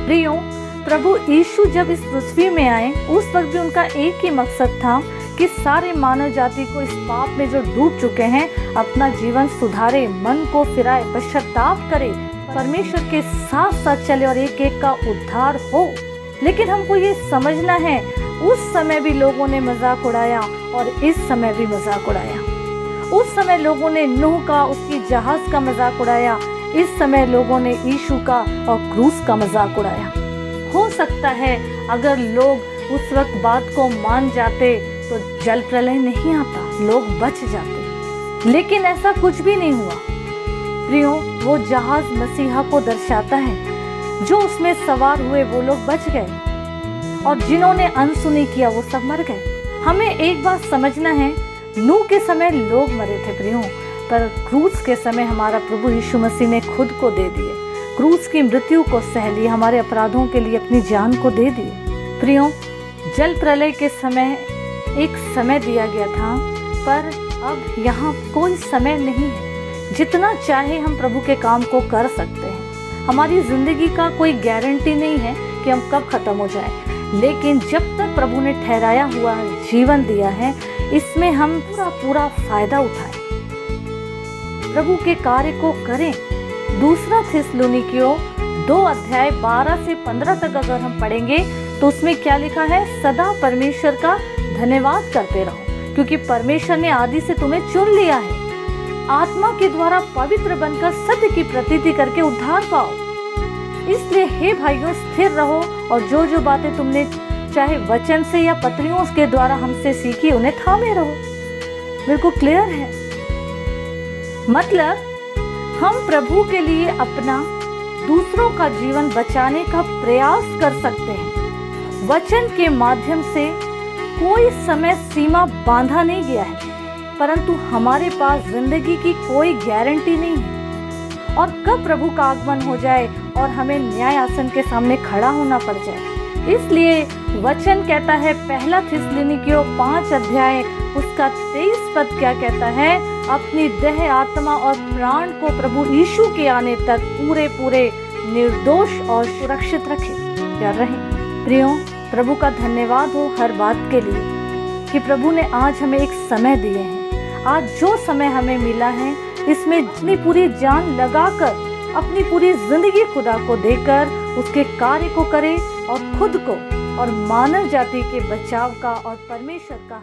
प्रियो, प्रभु यीशु जब इस पृथ्वी में आए उस वक्त भी उनका एक ही मकसद था कि सारे मानव जाति को इस पाप में जो डूब चुके हैं अपना जीवन सुधारे, मन को फिराए, पश्चाताप करे, परमेश्वर के साथ साथ चले और एक एक का उद्धार हो। लेकिन हमको ये समझना है, उस समय भी लोगों ने मजाक उड़ाया और इस समय भी मजाक उड़ाया। उस समय लोगों ने नूह का, उसकी जहाज का मजाक उड़ाया, इस समय लोगों ने यीशु का और क्रूस का मजाक उड़ाया। हो सकता है अगर लोग उस वक्त बात को मान जाते तो जल प्रलय नहीं आता, लोग बच जाते, लेकिन ऐसा कुछ भी नहीं हुआ। प्रियो, वो जहाज मसीहा को दर्शाता है। जो उसमें सवार हुए वो लोग बच गए और जिन्होंने अनसुनी किया वो सब मर गए। हमें एक बात समझना है, नूह के समय लोग मरे थे प्रियो, पर क्रूस के समय हमारा प्रभु यीशु मसीह ने खुद को दे दिए, क्रूस की मृत्यु को सह लिया, हमारे अपराधों के लिए अपनी जान को दे दिए। प्रियो, जल प्रलय के समय एक समय दिया गया था, पर अब यहाँ कोई समय नहीं है। जितना चाहे हम प्रभु के काम को कर सकते हैं। हमारी जिंदगी का कोई गारंटी नहीं है कि हम कब खत्म हो जाए, लेकिन जब तक प्रभु ने ठहराया हुआ जीवन दिया है, इसमें हम पूरा फायदा उठाएं, प्रभु के कार्य को करें। दूसरा थिस्सलुनीकियों 2:12 से 15 तक अगर हम पढ़ेंगे तो उसमें क्या लिखा है, सदा परमेश्वर का धन्यवाद करते रहो, क्योंकि परमेश्वर ने आदि से तुम्हें चुन लिया है, आत्मा के द्वारा पवित्र बनकर सत्य की प्रतीति करके उद्धार पाओ। इसलिए हे भाइयों, स्थिर रहो और जो जो बातें तुमने चाहे वचन से या पत्रियों के द्वारा हमसे सीखी उन्हें थामे रहो। बिल्कुल क्लियर है। मतलब हम प्रभु के लिए अपना, दूसरों का जीवन बचाने का प्रयास कर सकते हैं। वचन के माध्यम से कोई समय सीमा बांधा नहीं गया है, परंतु हमारे पास जिंदगी की कोई गारंटी नहीं है और कब प्रभु का आगमन हो जाए और हमें न्याय आसन के सामने खड़ा होना पड़ जाए। इसलिए वचन कहता है, पहला थिस्सलुनीकियों 5 उसका 23 पद क्या कहता है, अपनी देह, आत्मा और प्राण को प्रभु यीशु के आने तक पूरे निर्दोष और सुरक्षित रखें या रहें। प्रियो, प्रभु का धन्यवाद हो हर बात के लिए कि प्रभु ने आज हमें एक समय दिए हैं। आज जो समय हमें मिला है इसमें अपनी पूरी जान लगाकर, अपनी पूरी जिंदगी खुदा को देकर उसके कार्य को करें और खुद को और मानव जाति के बचाव का और परमेश्वर का